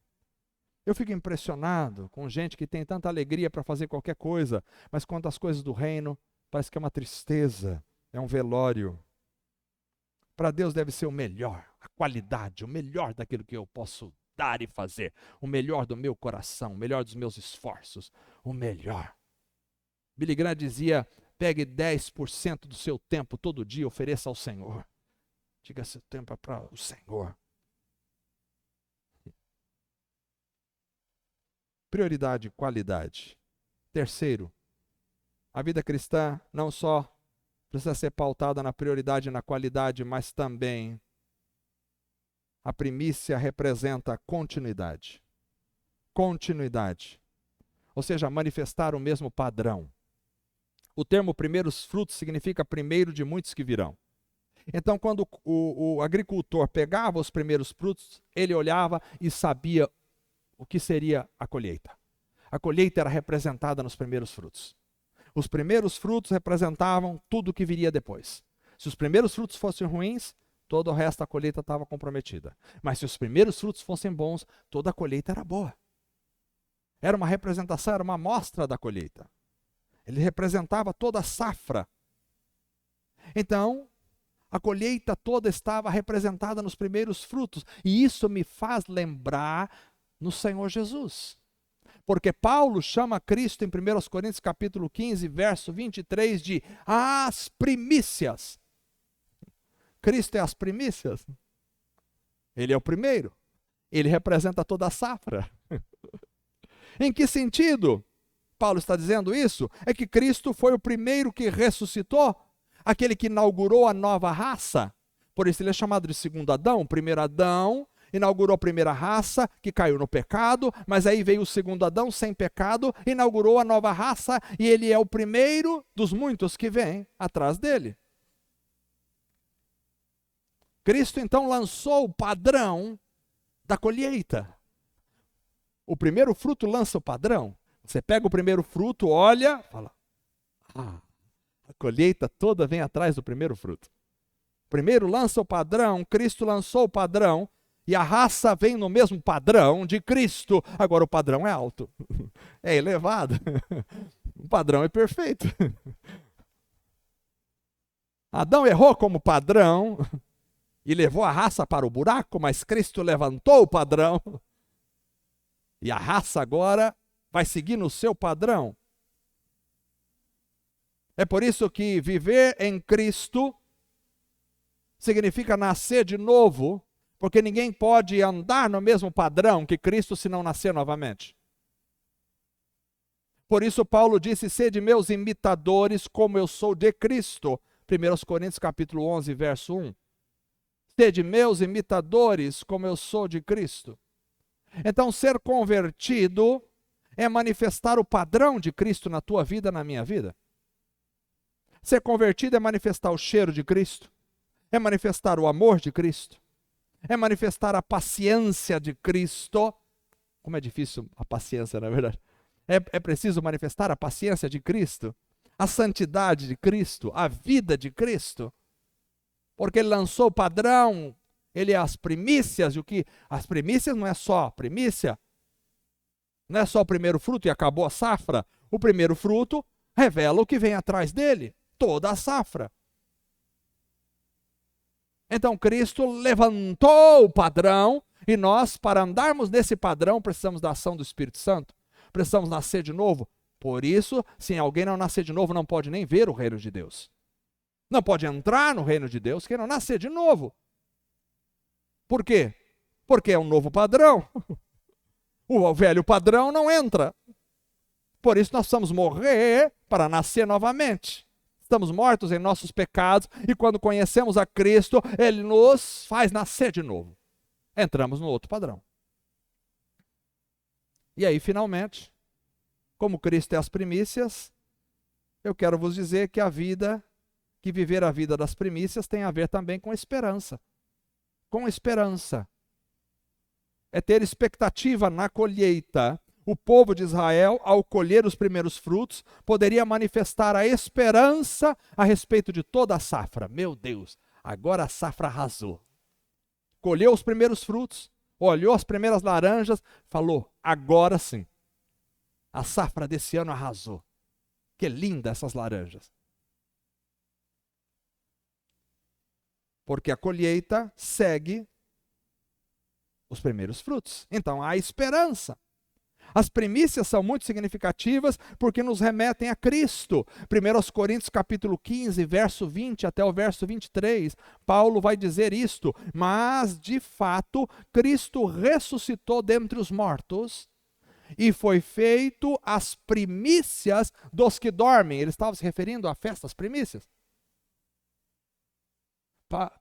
Eu fico impressionado com gente que tem tanta alegria para fazer qualquer coisa, mas quanto às coisas do reino, parece que é uma tristeza, é um velório. Para Deus deve ser o melhor, a qualidade, o melhor daquilo que eu posso dar e fazer, o melhor do meu coração, o melhor dos meus esforços, o melhor. Billy Graham dizia, pegue 10% do seu tempo todo dia e ofereça ao Senhor. Diga, seu tempo é para o Senhor. Prioridade e qualidade. Terceiro, a vida cristã não só precisa ser pautada na prioridade e na qualidade, mas também a primícia representa continuidade. Continuidade. Ou seja, manifestar o mesmo padrão. O termo primeiros frutos significa primeiro de muitos que virão. Então, quando o agricultor pegava os primeiros frutos, ele olhava e sabia o que seria a colheita. A colheita era representada nos primeiros frutos. Os primeiros frutos representavam tudo o que viria depois. Se os primeiros frutos fossem ruins, todo o resto da colheita estava comprometida. Mas se os primeiros frutos fossem bons, toda a colheita era boa. Era uma representação, era uma amostra da colheita. Ele representava toda a safra. Então, a colheita toda estava representada nos primeiros frutos. E isso me faz lembrar no Senhor Jesus. Porque Paulo chama Cristo em 1 Coríntios capítulo 15, verso 23, de as primícias. Cristo é as primícias. Ele é o primeiro. Ele representa toda a safra. Em que sentido Paulo está dizendo isso? É que Cristo foi o primeiro que ressuscitou, aquele que inaugurou a nova raça. Por isso ele é chamado de segundo Adão. O primeiro Adão inaugurou a primeira raça que caiu no pecado, mas aí veio o segundo Adão sem pecado, inaugurou a nova raça e ele é o primeiro dos muitos que vêm atrás dele. Cristo então lançou o padrão da colheita. O primeiro fruto lança o padrão. Você pega o primeiro fruto, olha, fala, a colheita toda vem atrás do primeiro fruto. Primeiro lança o padrão, Cristo lançou o padrão, e a raça vem no mesmo padrão de Cristo. Agora o padrão é alto, é elevado, o padrão é perfeito. Adão errou como padrão e levou a raça para o buraco, mas Cristo levantou o padrão. E a raça agora vai seguir no seu padrão. É por isso que viver em Cristo significa nascer de novo, porque ninguém pode andar no mesmo padrão que Cristo se não nascer novamente. Por isso Paulo disse, sede meus imitadores como eu sou de Cristo. 1 Coríntios capítulo 11, verso 1. Sede meus imitadores como eu sou de Cristo. Então ser convertido é manifestar o padrão de Cristo na tua vida, na minha vida. Ser convertido é manifestar o cheiro de Cristo, é manifestar o amor de Cristo, é manifestar a paciência de Cristo. Como é difícil a paciência, na verdade. É preciso manifestar a paciência de Cristo, a santidade de Cristo, a vida de Cristo. Porque ele lançou o padrão, ele é as primícias, e o que? As primícias não é só primícia, não é só o primeiro fruto e acabou a safra. O primeiro fruto revela o que vem atrás dele, toda a safra. Então Cristo levantou o padrão e nós, para andarmos nesse padrão, precisamos da ação do Espírito Santo. Precisamos nascer de novo. Por isso, se alguém não nascer de novo, não pode nem ver o reino de Deus. Não pode entrar no reino de Deus quem não nascer de novo. Por quê? Porque é um novo padrão. O velho padrão não entra. Por isso nós precisamos morrer para nascer novamente. Estamos mortos em nossos pecados e quando conhecemos a Cristo, Ele nos faz nascer de novo. Entramos no outro padrão. E aí, finalmente, como Cristo é as primícias, eu quero vos dizer que que viver a vida das primícias tem a ver também com esperança. Com esperança. É ter expectativa na colheita. O povo de Israel, ao colher os primeiros frutos, poderia manifestar a esperança a respeito de toda a safra. Meu Deus, agora a safra arrasou. Colheu os primeiros frutos, olhou as primeiras laranjas, falou, agora sim, a safra desse ano arrasou. Que linda essas laranjas. Porque a colheita segue os primeiros frutos. Então há esperança. As primícias são muito significativas porque nos remetem a Cristo. 1 Coríntios capítulo 15, verso 20 até o verso 23, Paulo vai dizer isto, mas de fato Cristo ressuscitou dentre os mortos e foi feito as primícias dos que dormem. Ele estava se referindo à festa das primícias.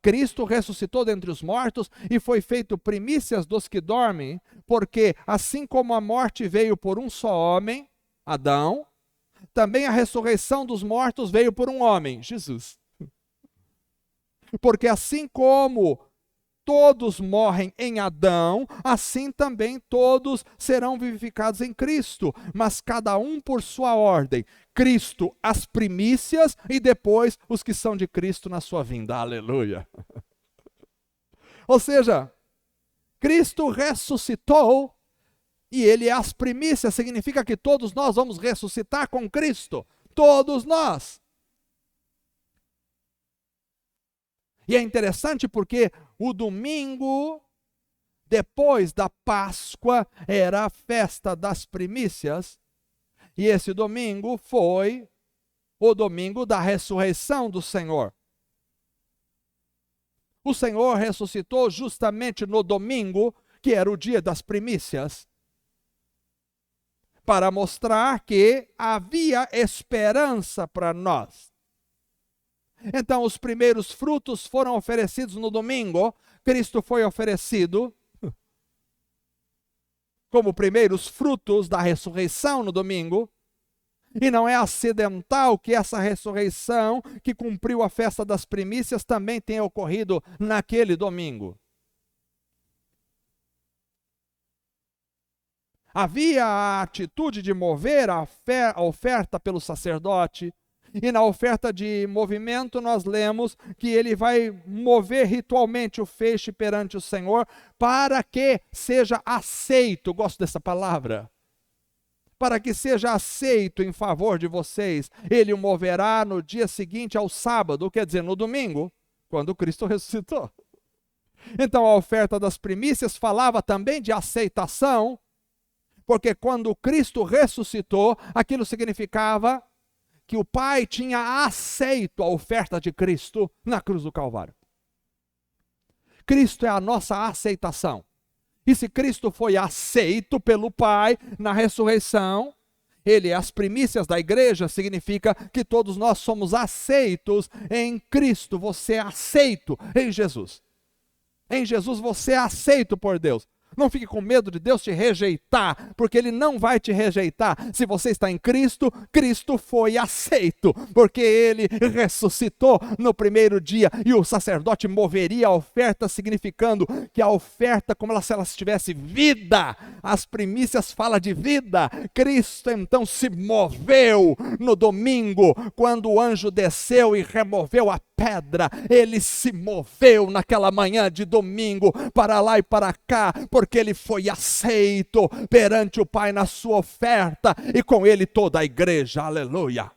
Cristo ressuscitou dentre os mortos e foi feito primícias dos que dormem, porque assim como a morte veio por um só homem, Adão, também a ressurreição dos mortos veio por um homem, Jesus. Porque assim como todos morrem em Adão, assim também todos serão vivificados em Cristo, mas cada um por sua ordem. Cristo, as primícias, e depois os que são de Cristo na sua vinda. Aleluia! Ou seja, Cristo ressuscitou e Ele é as primícias, significa que todos nós vamos ressuscitar com Cristo. Todos nós. E é interessante porque o domingo, depois da Páscoa, era a festa das primícias. E esse domingo foi o domingo da ressurreição do Senhor. O Senhor ressuscitou justamente no domingo, que era o dia das primícias, para mostrar que havia esperança para nós. Então, os primeiros frutos foram oferecidos no domingo. Cristo foi oferecido como primeiros frutos da ressurreição no domingo. E não é acidental que essa ressurreição, que cumpriu a festa das primícias, também tenha ocorrido naquele domingo. Havia a atitude de mover a oferta pelo sacerdote, e na oferta de movimento nós lemos que ele vai mover ritualmente o feixe perante o Senhor para que seja aceito, gosto dessa palavra, para que seja aceito em favor de vocês. Ele o moverá no dia seguinte ao sábado, quer dizer, no domingo, quando Cristo ressuscitou. Então a oferta das primícias falava também de aceitação, porque quando Cristo ressuscitou, aquilo significava que o Pai tinha aceito a oferta de Cristo na cruz do Calvário. Cristo é a nossa aceitação. E se Cristo foi aceito pelo Pai na ressurreição, Ele é as primícias da igreja, significa que todos nós somos aceitos em Cristo. Você é aceito em Jesus. Em Jesus você é aceito por Deus. Não fique com medo de Deus te rejeitar, porque Ele não vai te rejeitar. Se você está em Cristo, Cristo foi aceito, porque Ele ressuscitou no primeiro dia, e o sacerdote moveria a oferta, significando que a oferta, como se ela tivesse vida, as primícias falam de vida. Cristo então se moveu no domingo, quando o anjo desceu e removeu a pedra. Ele se moveu naquela manhã de domingo, para lá e para cá, porque ele foi aceito perante o Pai na sua oferta, e com ele toda a igreja, aleluia.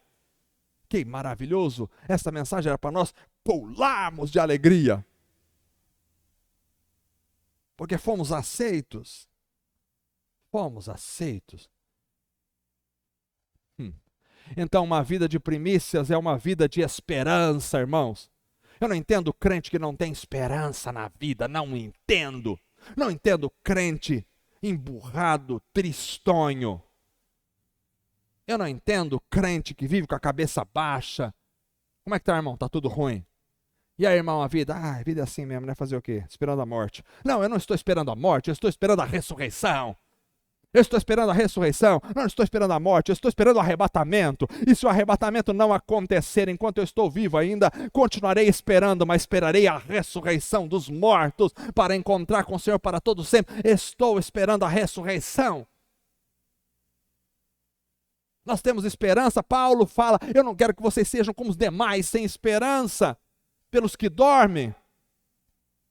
Que maravilhoso, essa mensagem era para nós pularmos de alegria, porque fomos aceitos, Então uma vida de primícias é uma vida de esperança, irmãos. Eu não entendo crente que não tem esperança na vida, não entendo. Não entendo crente emburrado, tristonho. Eu não entendo crente que vive com a cabeça baixa. Como é que tá, irmão? Tá tudo ruim. E aí, irmão, a vida? A vida é assim mesmo, né? Fazer o quê? Esperando a morte. Não, eu não estou esperando a morte, eu estou esperando a ressurreição. Eu estou esperando a ressurreição, não estou esperando a morte, eu estou esperando o arrebatamento. E se o arrebatamento não acontecer enquanto eu estou vivo ainda, continuarei esperando, mas esperarei a ressurreição dos mortos para encontrar com o Senhor para todo sempre. Estou esperando a ressurreição. Nós temos esperança. Paulo fala, eu não quero que vocês sejam como os demais, sem esperança, pelos que dormem.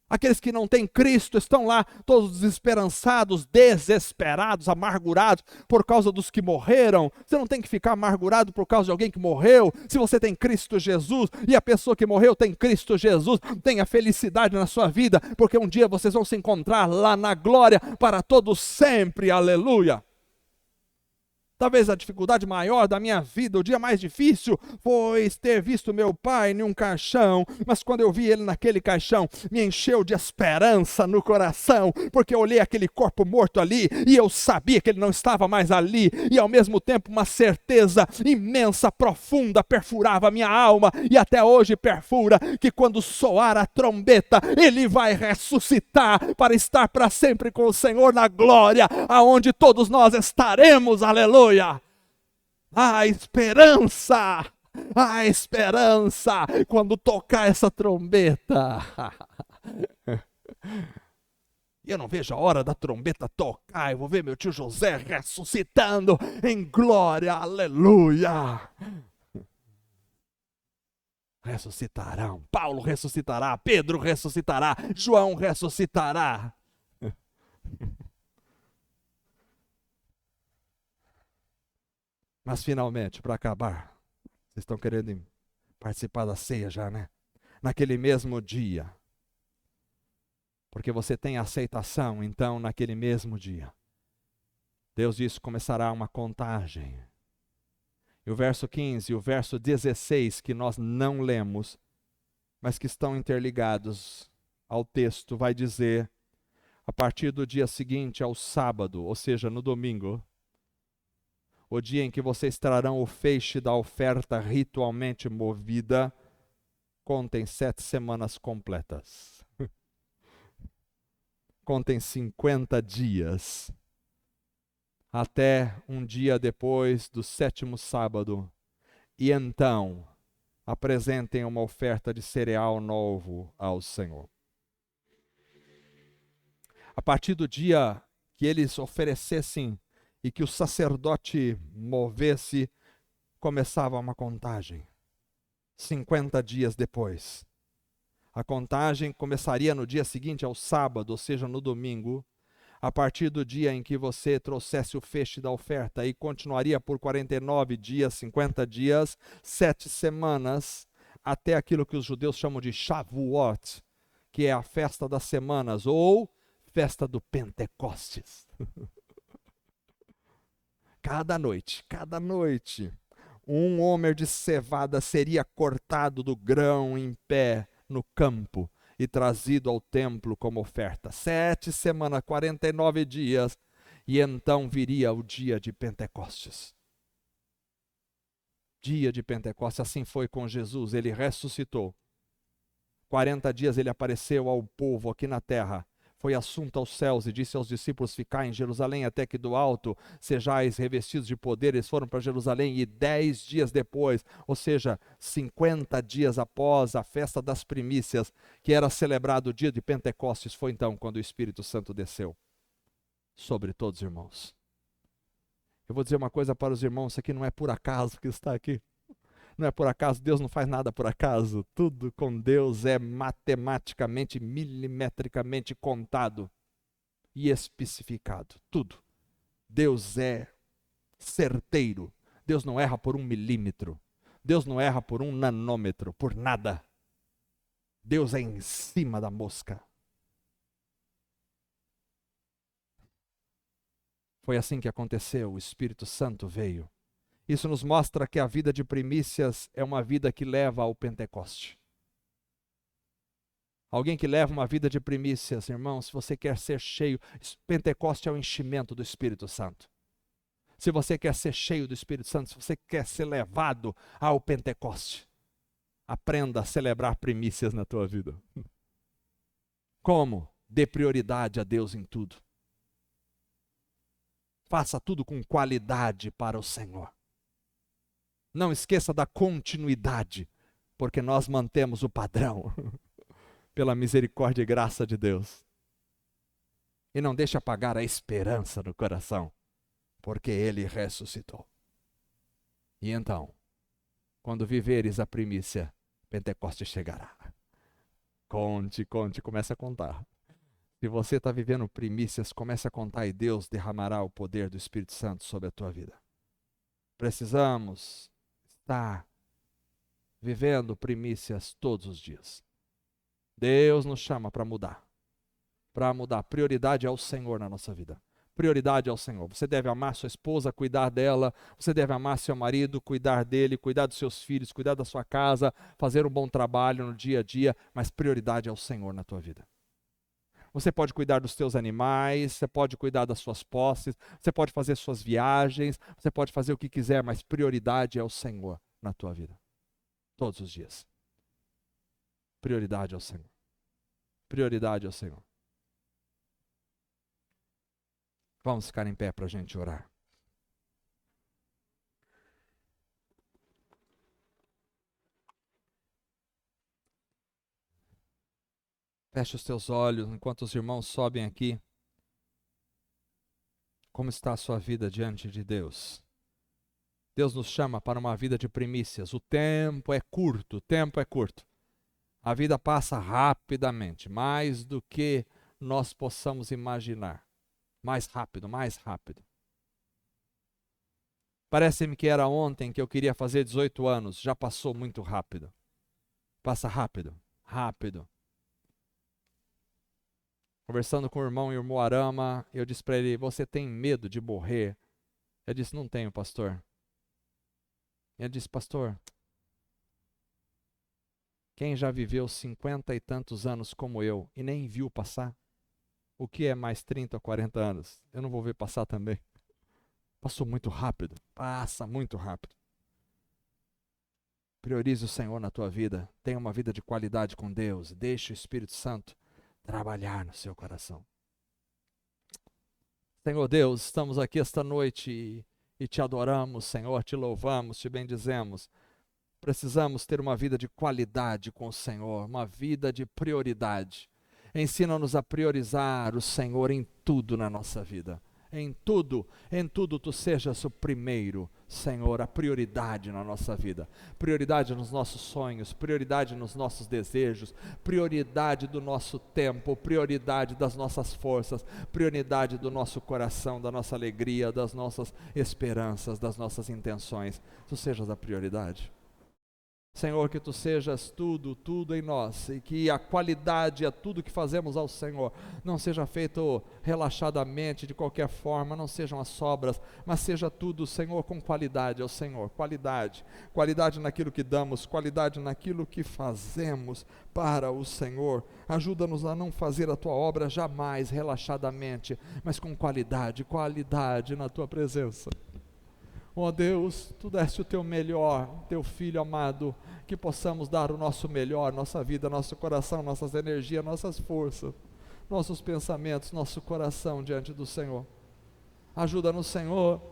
Aqueles que não têm Cristo estão lá todos desesperançados, desesperados, amargurados por causa dos que morreram. Você não tem que ficar amargurado por causa de alguém que morreu. Se você tem Cristo Jesus e a pessoa que morreu tem Cristo Jesus, tenha felicidade na sua vida, porque um dia vocês vão se encontrar lá na glória para todos sempre, aleluia. Talvez a dificuldade maior da minha vida, o dia mais difícil, foi ter visto meu pai em um caixão, mas quando eu vi ele naquele caixão, me encheu de esperança no coração, porque eu olhei aquele corpo morto ali, e eu sabia que ele não estava mais ali, e ao mesmo tempo uma certeza imensa, profunda, perfurava a minha alma, e até hoje perfura, que quando soar a trombeta, ele vai ressuscitar, para estar para sempre com o Senhor na glória, aonde todos nós estaremos, aleluia. A esperança, quando tocar essa trombeta. Eu não vejo a hora da trombeta tocar, eu vou ver meu tio José ressuscitando em glória, aleluia. Ressuscitarão, Paulo ressuscitará, Pedro ressuscitará, João ressuscitará. Mas finalmente, para acabar, vocês estão querendo participar da ceia já, né? Naquele mesmo dia, porque você tem aceitação, então naquele mesmo dia, Deus disse, começará uma contagem. E o verso 15 e o verso 16, que nós não lemos, mas que estão interligados, ao texto, vai dizer, a partir do dia seguinte ao sábado, ou seja, no domingo, o dia em que vocês trarão o feixe da oferta ritualmente movida, contem 7 semanas completas. Contem 50 dias. Até um dia depois do 7º sábado. E então, apresentem uma oferta de cereal novo ao Senhor. A partir do dia que eles oferecessem e que o sacerdote movesse, começava uma contagem. 50 dias depois. A contagem começaria no dia seguinte, ao sábado, ou seja, no domingo, a partir do dia em que você trouxesse o feixe da oferta, e continuaria por 49 dias, 50 dias, 7 semanas, até aquilo que os judeus chamam de Shavuot, que é a festa das semanas, ou festa do Pentecostes. Cada noite, um homer de cevada seria cortado do grão em pé no campo e trazido ao templo como oferta. 7 semanas, 49 dias, e então viria o dia de Pentecostes. Dia de Pentecostes, assim foi com Jesus, ele ressuscitou. 40 dias ele apareceu ao povo aqui na terra. Foi assunto aos céus e disse aos discípulos: ficai em Jerusalém até que do alto sejais revestidos de poder. Eles foram para Jerusalém e 10 dias depois, ou seja, 50 dias após a festa das primícias, que era celebrado o dia de Pentecostes, foi então quando o Espírito Santo desceu sobre todos os irmãos. Eu vou dizer uma coisa para os irmãos, isso aqui não é por acaso que está aqui. Não é por acaso, Deus não faz nada por acaso. Tudo com Deus é matematicamente, milimetricamente contado e especificado. Tudo. Deus é certeiro. Deus não erra por 1 milímetro. Deus não erra por 1 nanômetro, por nada. Deus é em cima da mosca. Foi assim que aconteceu. O Espírito Santo veio. Isso nos mostra que a vida de primícias é uma vida que leva ao Pentecoste. Alguém que leva uma vida de primícias, irmão, se você quer ser cheio, Pentecoste é o enchimento do Espírito Santo. Se você quer ser cheio do Espírito Santo, se você quer ser levado ao Pentecoste, aprenda a celebrar primícias na tua vida. Como? Dê prioridade a Deus em tudo. Faça tudo com qualidade para o Senhor. Não esqueça da continuidade, porque nós mantemos o padrão, pela misericórdia e graça de Deus. E não deixe apagar a esperança no coração, porque Ele ressuscitou. E então, quando viveres a primícia, Pentecostes chegará. Conte, comece a contar. Se você está vivendo primícias, comece a contar e Deus derramará o poder do Espírito Santo sobre a tua vida. Precisamos estar vivendo primícias todos os dias. Deus nos chama para mudar. Para mudar. Prioridade é o Senhor na nossa vida. Prioridade é o Senhor. Você deve amar sua esposa, cuidar dela. Você deve amar seu marido, cuidar dele, cuidar dos seus filhos, cuidar da sua casa, fazer um bom trabalho no dia a dia, mas prioridade é o Senhor na tua vida. Você pode cuidar dos teus animais, você pode cuidar das suas posses, você pode fazer suas viagens, você pode fazer o que quiser, mas prioridade é o Senhor na tua vida. Todos os dias. Prioridade ao Senhor. Prioridade ao Senhor. Vamos ficar em pé para a gente orar. Feche os teus olhos enquanto os irmãos sobem aqui. Como está a sua vida diante de Deus? Deus nos chama para uma vida de primícias. O tempo é curto, o tempo é curto. A vida passa rapidamente, mais do que nós possamos imaginar. Mais rápido, mais rápido. Parece-me que era ontem que eu queria fazer 18 anos, já passou muito rápido. Passa rápido, rápido. Conversando com o irmão em Umuarama, eu disse para ele: você tem medo de morrer? Ele disse: não tenho, pastor. Ele disse: pastor, Quem já viveu 50 e tantos anos como eu e nem viu passar? O que é mais 30 ou 40 anos? Eu não vou ver passar também. Passou muito rápido. Passa muito rápido. Priorize o Senhor na tua vida. Tenha uma vida de qualidade com Deus. Deixe o Espírito Santo trabalhar no seu coração. Senhor Deus, estamos aqui esta noite e te adoramos, Senhor, te louvamos, te bendizemos. Precisamos ter uma vida de qualidade com o Senhor, uma vida de prioridade. Ensina-nos a priorizar o Senhor em tudo na nossa vida. Em tudo tu sejas o primeiro, Senhor, a prioridade na nossa vida. Prioridade nos nossos sonhos, prioridade nos nossos desejos, prioridade do nosso tempo, prioridade das nossas forças, prioridade do nosso coração, da nossa alegria, das nossas esperanças, das nossas intenções. Tu sejas a prioridade. Senhor, que tu sejas tudo em nós, e que a qualidade a tudo que fazemos ao Senhor não seja feito relaxadamente, de qualquer forma, não sejam as sobras, mas seja tudo, Senhor, com qualidade ao Senhor, qualidade naquilo que damos, qualidade naquilo que fazemos para o Senhor. Ajuda-nos a não fazer a tua obra jamais relaxadamente, mas com qualidade na tua presença. Ó Deus, tu deste o teu melhor, teu Filho amado, que possamos dar o nosso melhor, nossa vida, nosso coração, nossas energias, nossas forças, nossos pensamentos, nosso coração diante do Senhor. Ajuda-nos, Senhor,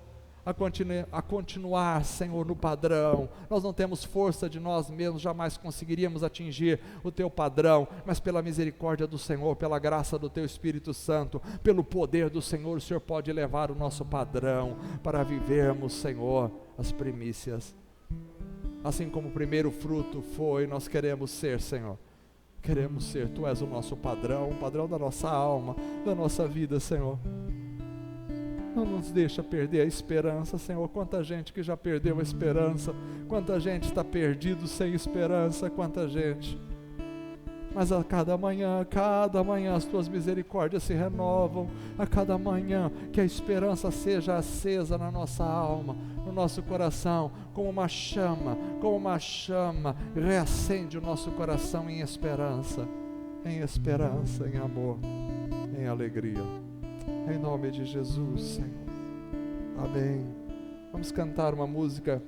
a continuar, Senhor, no padrão. Nós não temos força de nós mesmos, jamais conseguiríamos atingir o teu padrão, mas pela misericórdia do Senhor, pela graça do teu Espírito Santo, pelo poder do Senhor, o Senhor pode elevar o nosso padrão para vivermos, Senhor, as primícias. Assim como o primeiro fruto foi, nós queremos ser, Senhor. Queremos ser, tu és o nosso padrão, o padrão da nossa alma, da nossa vida, Senhor. Não nos deixa perder a esperança, Senhor. Quanta gente que já perdeu a esperança, quanta gente está perdido sem esperança, quanta gente. Mas a cada manhã as tuas misericórdias se renovam, a cada manhã que a esperança seja acesa na nossa alma, no nosso coração, como uma chama, reacende o nosso coração em esperança, em amor, em alegria. Em nome de Jesus, Senhor. Amém. Vamos cantar uma música.